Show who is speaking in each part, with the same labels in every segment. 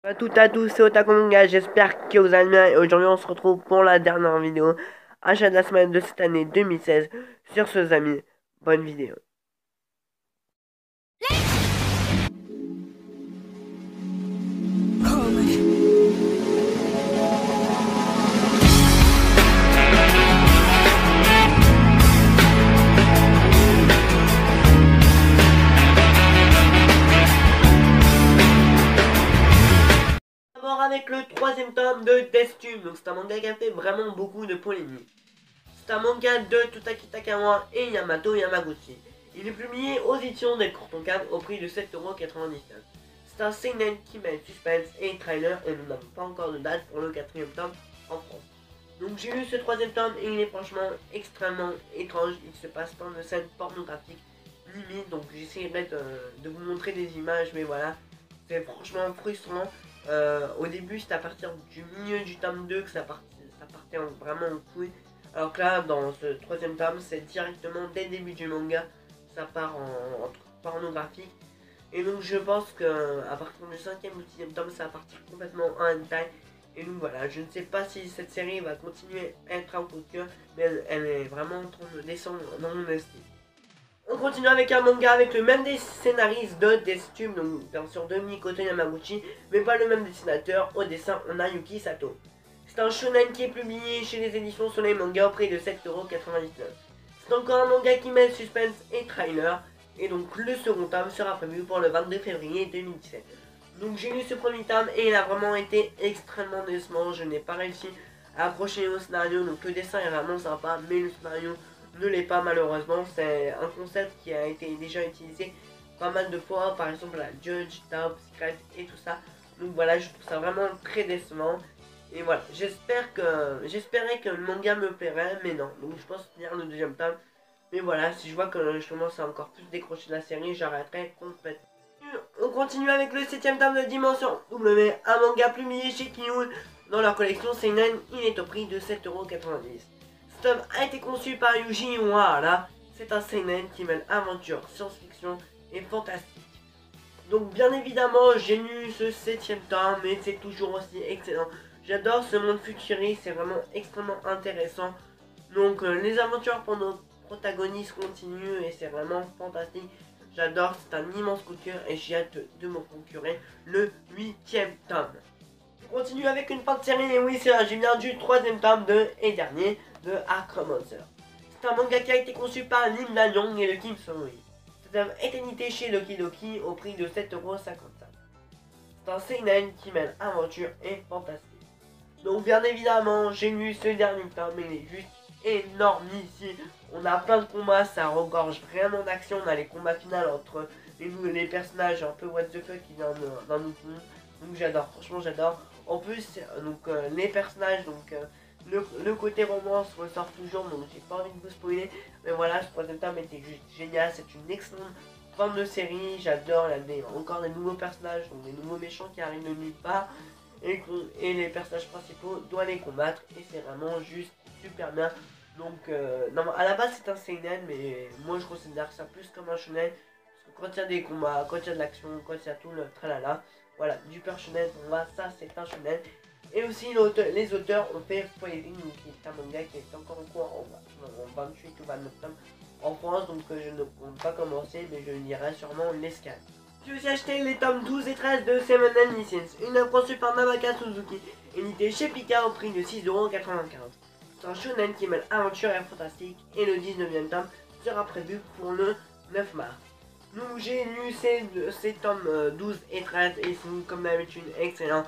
Speaker 1: À toutes à tous, c'est Otaku Manga, j'espère que vous allez bien et aujourd'hui on se retrouve pour la dernière vidéo achat de la semaine de cette année 2016. Sur ce amis, bonne vidéo. D'abord avec le troisième tome de Death Tube, donc c'est un manga qui a fait vraiment beaucoup de polémiques. C'est un manga de Totaki Takawa et Yamato Yamaguchi. Il est publié aux éditions des Kurtonkan au prix de 7,99 €. C'est un seinen qui mêle suspense et trailer et nous n'avons pas encore de date pour le quatrième tome en France. Donc j'ai lu ce troisième tome et il est franchement extrêmement étrange. Il se passe plein de scènes pornographiques limite, donc j'essaierai de vous montrer des images, mais voilà, c'est franchement frustrant. Au début c'était à partir du milieu du tome 2 que ça partait vraiment en couille. Alors que là, dans ce troisième tome, c'est directement dès le début du manga, ça part en truc pornographique. Et donc je pense qu'à partir du cinquième ou sixième tome, ça va partir complètement en hentai. Et donc voilà, je ne sais pas si cette série va continuer à être un coup de cœur, mais elle est vraiment en train de descendre dans mon estime. On continue avec un manga avec le même scénariste de Death Tube, donc bien sûr de Mikoto Yamaguchi, mais pas le même dessinateur. Au dessin, on a Yuki Sato. C'est un shonen qui est publié chez les éditions Soleil Manga au prix de 7,99 €. C'est encore un manga qui mêle suspense et trailer, et donc le second tome sera prévu pour le 22 février 2017. Donc j'ai lu ce premier tome et il a vraiment été extrêmement décevant. Je n'ai pas réussi à accrocher au scénario, donc le dessin est vraiment sympa, mais le scénario ne l'est pas malheureusement. C'est un concept qui a été déjà utilisé pas mal de fois, par exemple la Judge, Top Secret et tout ça. Donc voilà, je trouve ça vraiment très décevant. Et voilà, j'espérais que le manga me plairait, mais non. Donc je pense finir le deuxième tome. Mais voilà, si je vois que je commence à encore plus décrocher de la série, j'arrêterai complètement. On continue avec le septième tome de Dimension W, un manga publié chez Kiyun dans leur collection Seinen. Il est au prix de 7,90 €. Ce tome a été conçu par Yuji Wahara. C'est un Seinen qui mêle aventure, science-fiction et fantastique. Donc bien évidemment, j'ai lu ce septième tome, mais c'est toujours aussi excellent. J'adore ce monde futuriste, c'est vraiment extrêmement intéressant. Donc les aventures pour nos protagonistes continuent et c'est vraiment fantastique. J'adore, c'est un immense coup de cœur et j'ai hâte de me procurer le huitième tome. On continue avec une fin de série et oui, c'est là, j'ai bien du troisième tome et dernier de Acromancer. C'est un manga qui a été conçu par Lim Da-young et le Kim Sung-hui. Cette œuvre est éditée chez Doki Doki au prix de 7,55 €. C'est un seinen qui mêle aventure et fantastique. Donc bien évidemment, j'ai lu ce dernier tome, mais il est juste énorme ici. On a plein de combats, ça regorge vraiment d'action. On a les combats finaux entre les personnages un peu what the fuck qui viennent d'un autre monde. Donc j'adore, franchement j'adore. En plus, les personnages, le côté romance ressort toujours, donc j'ai pas envie de vous spoiler. Mais voilà, ce troisième tome était juste génial, c'est une excellente fin de série. J'adore, il y a encore des nouveaux personnages, donc des nouveaux méchants qui arrivent de nulle part. Et les personnages principaux doivent les combattre et c'est vraiment juste super bien. Donc non, à la base c'est un seinen, mais moi je considère ça plus comme un shonen parce que quand il y a des combats, quand il y a de l'action, quand il y a tout le tralala, voilà, du pur shonen pour moi ça c'est un shonen. Et aussi les auteurs ont fait Foiling, qui est un manga qui est encore en cours en 28 ou 29 tomes en France, donc je ne compte pas commencer, mais je lirai sûrement l'escale. J'ai aussi acheté les tomes 12 et 13 de Seven License, une œuvre conçue par Namaka Suzuki, édité chez Pika au prix de 6,95 €. C'est un shonen qui mêle aventure et fantastique, et le 19e tome sera prévu pour le 9 mars. Donc j'ai lu ces tomes 12 et 13 et c'est comme d'habitude excellent.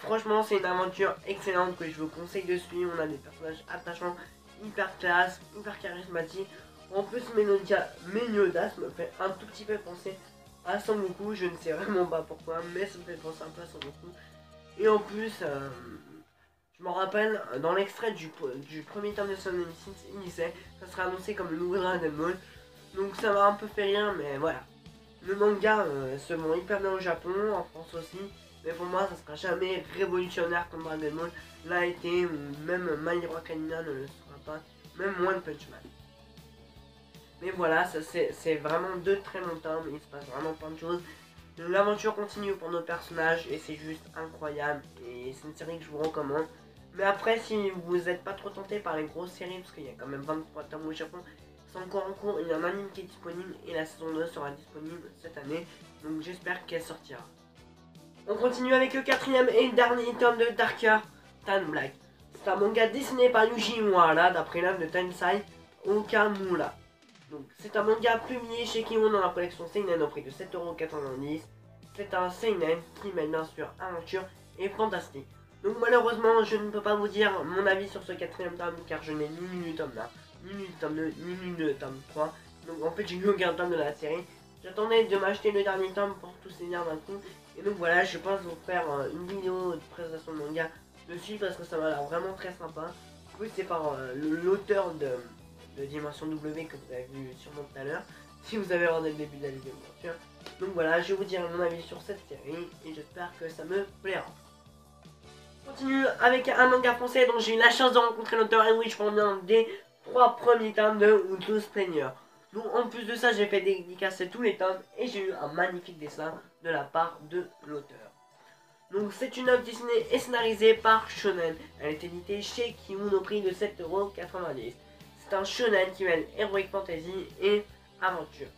Speaker 1: Franchement c'est une aventure excellente que je vous conseille de suivre. On a des personnages attachants, hyper classe, hyper charismatiques. En plus Meliodas me fait un tout petit peu penser à Son Goku, je ne sais vraiment pas pourquoi, mais ça me fait penser un peu à Son Goku. Et en plus, je me rappelle, dans l'extrait du premier tome de Son Innocence, il disait ça sera annoncé comme le nouveau Dragon Ball. Donc ça m'a un peu fait rire, mais voilà. Le manga se vend hyper bien au Japon, en France aussi. Mais pour moi, ça sera jamais révolutionnaire comme Dragon Ball l'a été, ou même My Hero Academia ne le sera pas, même One Punch Man. Mais voilà, ça c'est vraiment deux très bons tomes, il se passe vraiment plein de choses. L'aventure continue pour nos personnages et c'est juste incroyable. Et c'est une série que je vous recommande. Mais après, si vous n'êtes pas trop tenté par les grosses séries, parce qu'il y a quand même 23 tomes au Japon, c'est encore en cours, il y a un anime qui est disponible et la saison 2 sera disponible cette année. Donc j'espère qu'elle sortira. On continue avec le quatrième et dernier tome de Darker Than Black. C'est un manga dessiné par Yuji Muhara d'après l'œuvre de Tensai Okamura. Donc c'est un manga publié chez Kihon dans la collection Seinen au prix de 7,90 €. C'est un Seinen qui mêle bien sûr aventure et fantastique. Donc malheureusement je ne peux pas vous dire mon avis sur ce quatrième tome car je n'ai ni lu le tome 1, ni lu le tome 2, ni lu le tome 3. Donc en fait j'ai lu aucun tome de la série. J'attendais de m'acheter le dernier tome pour tous les lire d'un coup. Et donc voilà, je pense vous faire une vidéo de présentation de manga dessus parce que ça m'a l'air vraiment très sympa. En plus c'est par l'auteur de Dimension W que vous avez vu sûrement tout à l'heure. Si vous avez regardé le début de la vidéo bien sûr. Donc voilà, je vais vous dire mon avis sur cette série et j'espère que ça me plaira. On continue avec un manga français dont j'ai eu la chance de rencontrer l'auteur et oui je prends bien des 3 premiers tomes de Uto Splendor. Donc en plus de ça j'ai fait dédicacer tous les tomes et j'ai eu un magnifique dessin de la part de l'auteur. Donc c'est une œuvre dessinée et scénarisée par Shonen. Elle est éditée chez Kihon au prix de 7,90 €. C'est un shonen qui mêle heroic fantasy et aventure.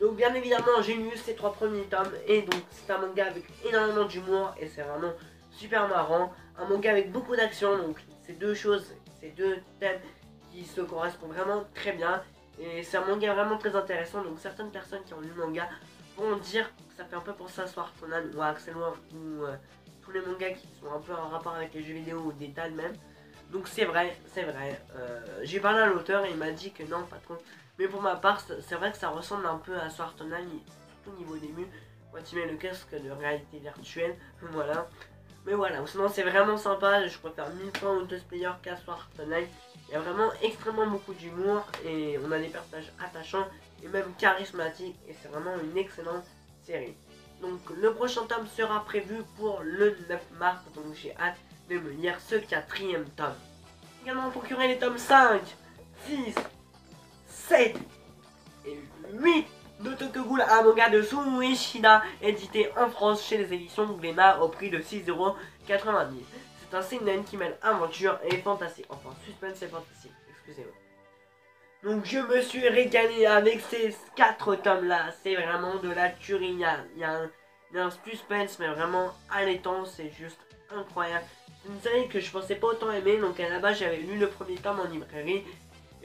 Speaker 1: Donc bien évidemment j'ai lu ces 3 premiers tomes et donc c'est un manga avec énormément d'humour et c'est vraiment super marrant. Un manga avec beaucoup d'action, donc ces deux choses, ces deux thèmes qui se correspondent vraiment très bien. Et c'est un manga vraiment très intéressant, donc certaines personnes qui ont lu le manga vont dire que ça fait un peu penser à Sword Conan ou à Axel World ou tous les mangas qui sont un peu en rapport avec les jeux vidéo ou des dalles même. Donc c'est vrai, c'est vrai. J'ai parlé à l'auteur et il m'a dit que non, pas trop. Mais pour ma part, c'est vrai que ça ressemble un peu à Sword Conan, surtout au niveau des murs, quand il met le casque de réalité virtuelle, voilà. Mais voilà, sinon c'est vraiment sympa, je préfère 1000 fois Auto Player qu'à Sword Conan. Il y a vraiment extrêmement beaucoup d'humour et on a des personnages attachants et même charismatiques et c'est vraiment une excellente série. Donc le prochain tome sera prévu pour le 9 mars, donc j'ai hâte de me lire ce quatrième tome. Également procurer les tomes 5, 6, 7 et 8 de Tokyo Ghoul, un manga de Suishida, édité en France chez les éditions Glénat au prix de 6,90 €. C'est un seinen qui mêle aventure et fantastique, enfin suspense et fantastique, excusez-moi. Donc je me suis régalé avec ces 4 tomes là, c'est vraiment de la tuerie, il y a un suspense mais vraiment allaitant, c'est juste incroyable. C'est une série que je pensais pas autant aimer, donc à la base j'avais lu le premier tome en librairie.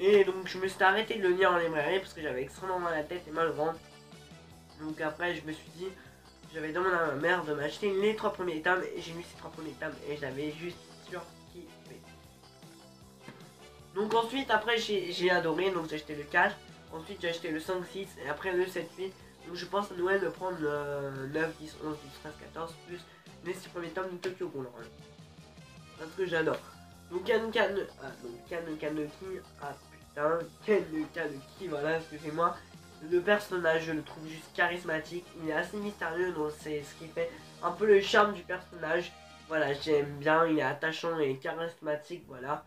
Speaker 1: Et donc je me suis arrêté de le lire en librairie parce que j'avais extrêmement mal à la tête et mal au ventre. Donc après je me suis dit, j'avais demandé à ma mère de m'acheter les 3 premiers tomes et j'ai lu ces 3 premiers tomes et j'avais juste surkiffé. Donc ensuite après j'ai adoré, donc j'ai acheté le 4, ensuite j'ai acheté le 5, 6 et après le 7, 8. Donc je pense à Noël de prendre le 9, 10, 11, 12, 13, 14 plus les 6 premiers tomes de Tokyo Ghoul. Parce que j'adore. Donc Kaneki, ah putain, Kaneki, voilà, excusez-moi. Le personnage, je le trouve juste charismatique, il est assez mystérieux, donc c'est ce qui fait un peu le charme du personnage. Voilà, j'aime bien, il est attachant et charismatique, voilà.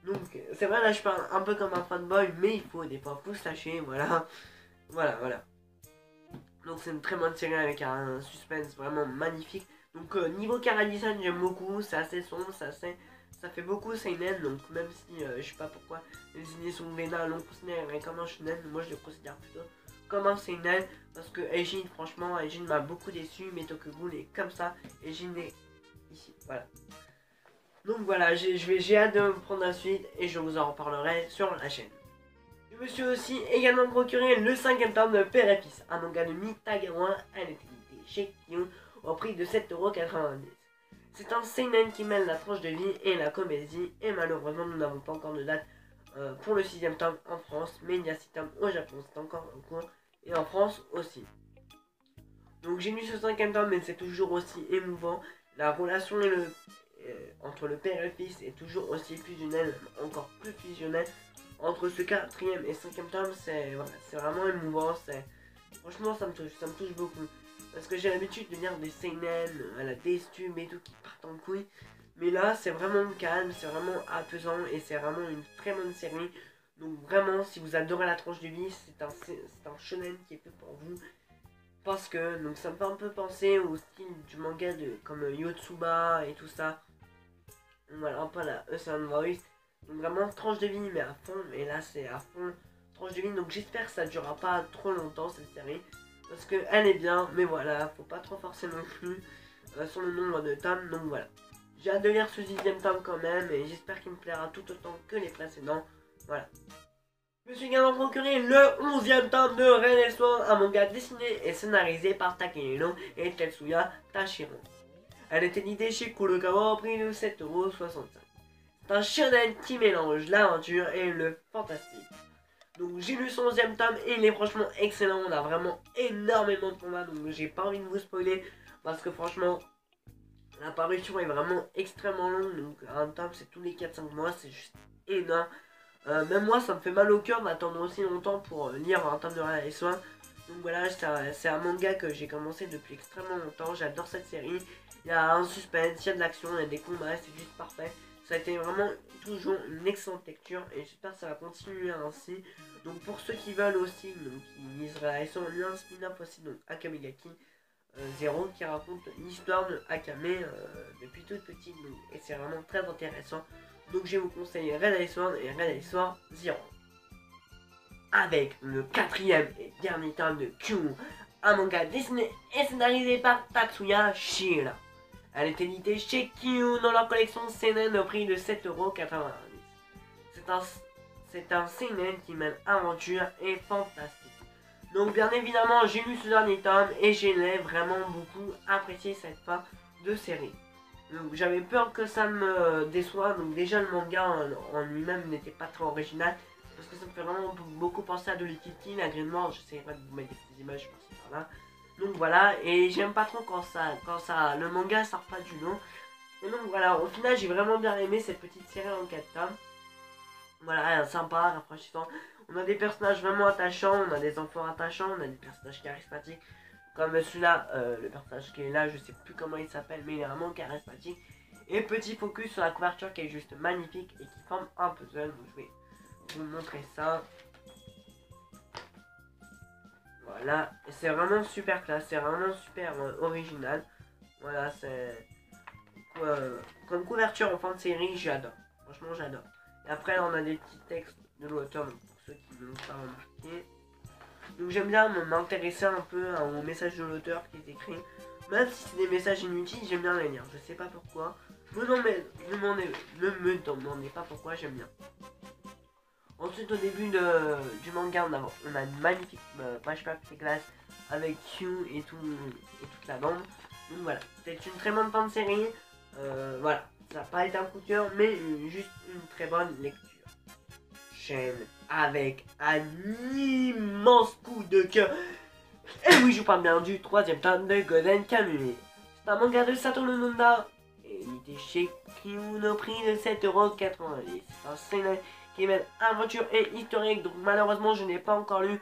Speaker 1: Donc c'est vrai, là je parle un peu comme un fanboy, mais il faut des fois faut se lâcher, voilà. Voilà. Donc c'est une très bonne série avec un suspense vraiment magnifique. Donc niveau chara-design j'aime beaucoup, c'est assez sombre, ça fait beaucoup seinen, donc même si je sais pas pourquoi les éditions Glénat l'ont considéré comme un shonen, moi je le considère plutôt comme un seinen, parce que Eijin, franchement, Eijin m'a beaucoup déçu, mais Tokyo Ghoul est comme ça, Eijin est ici, voilà. Donc voilà, j'ai hâte de me prendre la suite et je vous en reparlerai sur la chaîne. Je me suis aussi également procuré le 5e tome de Père et Fils, un manga de Mitagawa à l'édité chez Kihon au prix de 7,90 €. C'est un seinen qui mêle la tranche de vie et la comédie et malheureusement nous n'avons pas encore de date pour le 6e tome en France, mais il y a 6 tomes au Japon, c'est encore en cours et en France aussi. Donc j'ai lu ce 5e tome mais c'est toujours aussi émouvant, la relation entre le père et le fils est toujours aussi fusionnelle, encore plus fusionnelle. Entre ce 4e et 5e tome, c'est vraiment émouvant, franchement ça me touche beaucoup. Parce que j'ai l'habitude de lire des seinen à la DS-tube et tout qui partent en couille. Mais là c'est vraiment calme, c'est vraiment apaisant et c'est vraiment une très bonne série. Donc vraiment si vous adorez la tranche de vie, c'est un shonen qui est fait pour vous. parce que donc ça me fait un peu penser au style du manga comme Yotsuba et tout ça. Donc voilà, un peu la Earth Voice. Donc vraiment tranche de vie mais à fond, et là c'est à fond tranche de vie, donc j'espère que ça durera pas trop longtemps cette série. Parce que elle est bien, mais voilà, faut pas trop forcer non plus sur le nombre de tomes, donc voilà. J'ai hâte de lire ce 10e tome quand même, et j'espère qu'il me plaira tout autant que les précédents. Voilà. Je me suis également procuré le 11e tome de Ren Swan, un manga dessiné et scénarisé par Takehiro et Tetsuya Tashiro. Elle était éditée chez Kurokawa au prix de 7,65 €. C'est un shonen qui mélange l'aventure et le fantastique. Donc j'ai lu son 11e tome et il est franchement excellent, on a vraiment énormément de combats, donc j'ai pas envie de vous spoiler parce que franchement la parution est vraiment extrêmement longue, donc un tome c'est tous les 4-5 mois, c'est juste énorme. Même moi ça me fait mal au cœur d'attendre aussi longtemps pour lire un tome de Ren et Soin. Donc voilà, c'est un manga que j'ai commencé depuis extrêmement longtemps, j'adore cette série. Il y a un suspense, il y a de l'action, il y a des combats, c'est juste parfait. Ça a été vraiment toujours une excellente lecture et j'espère que ça va continuer ainsi. Donc pour ceux qui veulent aussi, donc ils liseraient un spin-off aussi, donc Akamegaki Zero, qui raconte l'histoire de Akame depuis toute petite, donc, et c'est vraiment très intéressant. Donc je vous conseille Red Ice Sword et Red Ice Sword Zero. Avec le 4e et dernier tome de Q, un manga dessiné et scénarisé par Tatsuya Shira. Elle est éditée chez Q dans leur collection seinen au prix de 7,90 €. C'est un seinen qui mêle aventure et fantastique. Donc bien évidemment j'ai lu ce dernier tome et j'ai vraiment beaucoup apprécié cette fin de série. Donc j'avais peur que ça me déçoive, donc déjà le manga en lui-même n'était pas très original. Parce que ça me fait vraiment beaucoup penser à Dolly Kitty, la Green Mort, j'essaierai de vous mettre des petites images par-ci par-là. Donc voilà, et j'aime pas trop quand le manga sort pas du lot. Et donc voilà, au final j'ai vraiment bien aimé cette petite série en 4 tomes. Voilà, sympa, rafraîchissant. On a des personnages vraiment attachants, on a des enfants attachants, on a des personnages charismatiques. Comme celui-là, le personnage qui est là, je sais plus comment il s'appelle, mais il est vraiment charismatique. Et petit focus sur la couverture qui est juste magnifique et qui forme un puzzle. Donc je vais vous montrer ça. Voilà, c'est vraiment super classe, c'est vraiment super original. Voilà, c'est comme couverture en fin de série, j'adore. Franchement, j'adore. Et après, on a des petits textes de l'auteur, donc pour ceux qui ne l'ont pas remarqué. Donc j'aime bien m'intéresser un peu au message de l'auteur qui est écrit. Même si c'est des messages inutiles, j'aime bien les lire. Je sais pas pourquoi. Ne me demandez pas pourquoi, j'aime bien. Ensuite, au début du manga, on a une magnifique page papier glace avec Q et toute la bande. Donc voilà, c'est une très bonne fin de série. Voilà, ça n'a pas été un coup de cœur, mais juste une très bonne lecture. Chaîne avec un immense coup de cœur. Et oui, je vous parle bien du 3e tome de Golden Kamuy. C'est un manga de Satoru Nonda et il était chez Kyun au prix de 7,90 €. C'est un seinen qui mêle aventure et historique, donc malheureusement je n'ai pas encore lu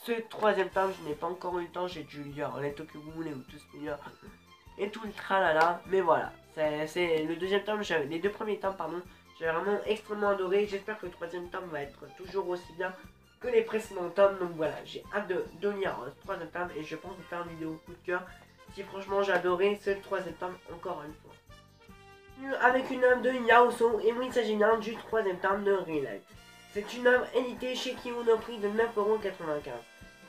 Speaker 1: ce 3e tome, je n'ai pas encore eu le temps, j'ai dû lire les Tokyo-Ghoul et tout Spinner et tout le tralala, mais voilà, c'est le 2e tome, les 2 premiers tomes pardon, j'ai vraiment extrêmement adoré, j'espère que le 3e tome va être toujours aussi bien que les précédents tomes, donc voilà, j'ai hâte de lire ce 3e tome et je pense vous faire une vidéo coup de cœur si franchement j'ai adoré ce 3e tome encore une fois. Avec une œuvre de Yaoso, et oui, il s'agit bien du 3e tome de Real Life. C'est une œuvre éditée chez Kiun au prix de 9,95 €.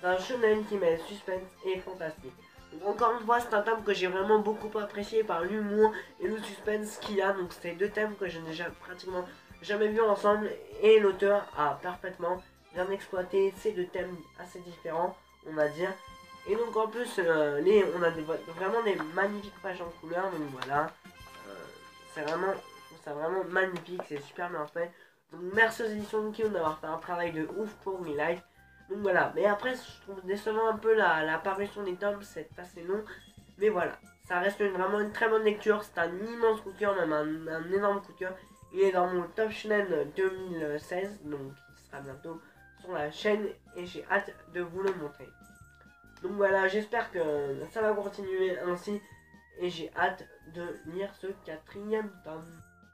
Speaker 1: C'est un shonen qui mêle suspense et fantastique. Donc, encore une fois, c'est un thème que j'ai vraiment beaucoup apprécié par l'humour et le suspense qu'il y a. Donc c'est deux thèmes que je n'ai pratiquement jamais vus ensemble et l'auteur a parfaitement bien exploité ces deux thèmes assez différents, on va dire. Et donc en plus, on a vraiment des magnifiques pages en couleur, donc voilà. C'est vraiment, je trouve ça vraiment magnifique, c'est super bien fait. Donc merci aux éditions de Kion d'avoir fait un travail de ouf pour mes lives. Donc voilà, mais après je trouve décevant un peu la parution des tomes, c'est assez long. Mais voilà, ça reste vraiment une très bonne lecture, c'est un immense coup de cœur, même un énorme coup de cœur. Il est dans mon Top Shonen 2016, donc il sera bientôt sur la chaîne et j'ai hâte de vous le montrer. Donc voilà, j'espère que ça va continuer ainsi. Et j'ai hâte de lire ce 4e tome.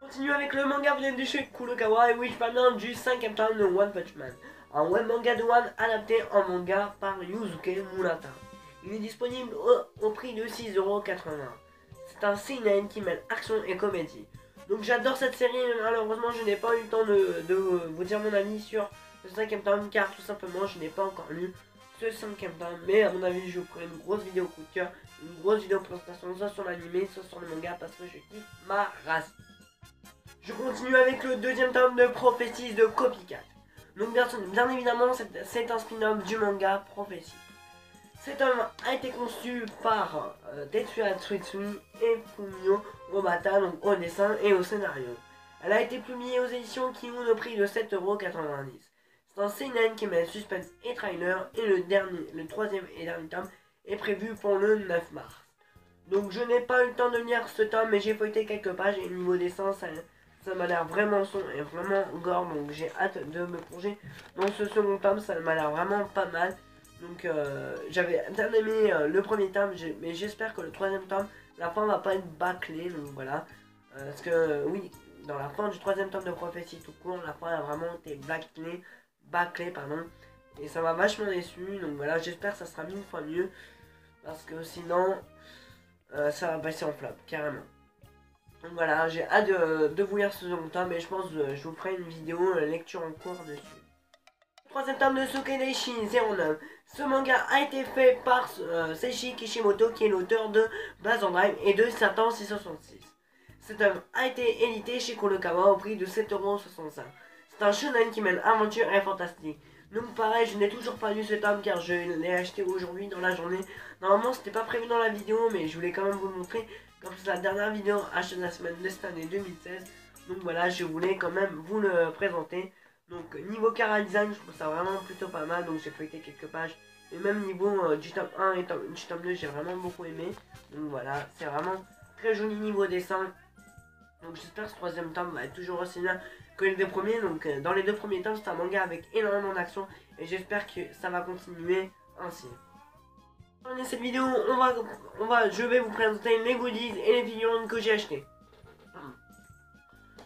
Speaker 1: On continue avec le manga vient de chez Kurokawa et oui je parle bien du 5e tome de One Punch Man. Un web manga de One adapté en manga par Yusuke Murata. Il est disponible au prix de 6,80 €. C'est un seinen qui mêle action et comédie. Donc j'adore cette série, mais malheureusement je n'ai pas eu le temps de vous dire mon avis sur le 5e tome, car tout simplement je n'ai pas encore lu ce 5e tome. Mais à mon avis je vous ferai une grosse vidéo coup de cœur, une grosse vidéo présentation, soit sur l'anime, soit sur le manga, parce que je kiffe ma race. Je continue avec le 2e tome de Prophéties de Copycat. Donc bien évidemment c'est un spin-off du manga Prophéties. Cet tome a été conçu par Tetsuya Tsutsui et Fumio Obata, donc au dessin et au scénario. Elle a été publiée aux éditions Kiun au prix de 7,90 €. C'est un seinen qui mêle suspense et trailer, et le 3e et dernier tome est prévu pour le 9 mars. Donc je n'ai pas eu le temps de lire ce tome, mais j'ai feuilleté quelques pages et niveau dessin ça m'a l'air vraiment sombre et vraiment gore, donc j'ai hâte de me plonger dans ce second tome, ça m'a l'air vraiment pas mal. Donc j'avais bien aimé le premier tome, mais j'espère que le 3e tome, la fin va pas être bâclée, donc voilà. Parce que oui, dans la fin du 3e tome de Prophétie tout court, la fin a vraiment été bâclée, pardon. Et ça m'a vachement déçu, donc voilà, j'espère que ça sera 1000 fois mieux. Parce que sinon, ça va passer en flop, carrément. Donc voilà, j'ai hâte de vous lire ce second tome, et je pense que je vous ferai une vidéo lecture en cours dessus. 3e tome de Sukedaishi 09. Ce manga a été fait par Seishi Kishimoto, qui est l'auteur de Blazing Drive et de Satan 666. Cet tome a été édité chez Kurokawa au prix de 7,65 €. C'est un shonen qui mêle aventure et fantastique. Donc pareil, je n'ai toujours pas lu ce tome car je l'ai acheté aujourd'hui dans la journée. Normalement c'était pas prévu dans la vidéo, mais je voulais quand même vous le montrer comme c'est la dernière vidéo achetée de la semaine de cette année 2016. Donc voilà, je voulais quand même vous le présenter. Donc niveau chara design, je trouve ça vraiment plutôt pas mal, donc j'ai feuilleté quelques pages. Et même niveau du tome 1 et du tome 2, j'ai vraiment beaucoup aimé. Donc voilà, c'est vraiment très joli niveau dessin. Donc j'espère que ce 3e tome va être toujours aussi bien que les 2 premiers. Donc dans les 2 premiers tomes, c'est un manga avec énormément d'action. Et j'espère que ça va continuer ainsi. Pour terminer cette vidéo, je vais vous présenter les goodies et les figurines que j'ai achetées.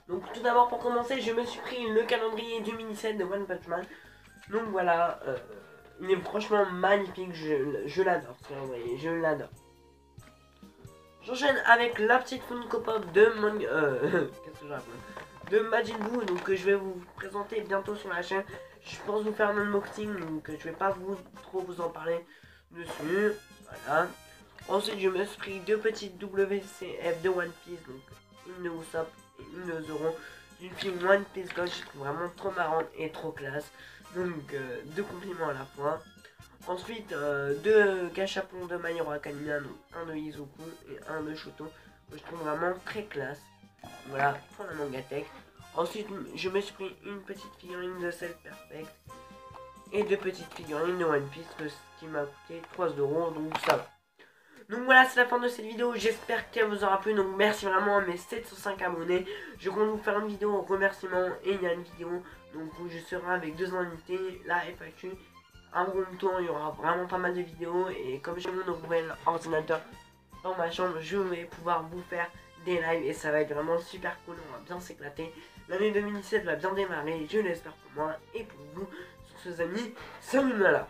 Speaker 1: Donc tout d'abord, pour commencer, je me suis pris le calendrier du mini-set de One Punch Man. Donc voilà, il est franchement magnifique, je l'adore, vous voyez, je l'adore. J'enchaîne avec la petite Funko Pop de qu'est-ce que je raconte, de Majin Buu, donc que je vais vous présenter bientôt sur la chaîne. Je pense vous faire un unboxing, donc je vais pas trop vous en parler dessus. Voilà. Ensuite, je me suis pris 2 petites WCF de One Piece, donc une de Usopp et une de Zoro, d'une fille One Piece Gold. Je trouve vraiment trop marrante et trop classe. Donc 2 compliments à la fois. Ensuite 2 gachapons de My Hero Academia, donc un de Izuku et un de Shoto, que je trouve vraiment très classe. Voilà pour la Mangatech. Ensuite je me suis pris une petite figurine de Self Perfect et 2 petites figurines de One Piece, qui m'a coûté 3 €, donc ça va. Donc voilà, c'est la fin de cette vidéo, j'espère qu'elle vous aura plu. Donc merci vraiment à mes 705 abonnés. Je compte vous faire une vidéo en remerciement, et il y a une vidéo donc où je serai avec 2 invités, la FAQ, un room tour. Il y aura vraiment pas mal de vidéos, et comme j'ai mon nouvel ordinateur dans ma chambre, je vais pouvoir vous faire des lives, et ça va être vraiment super cool, on va bien s'éclater. L'année 2017 va bien démarrer, je l'espère pour moi et pour vous. Sur ce amis, salut là.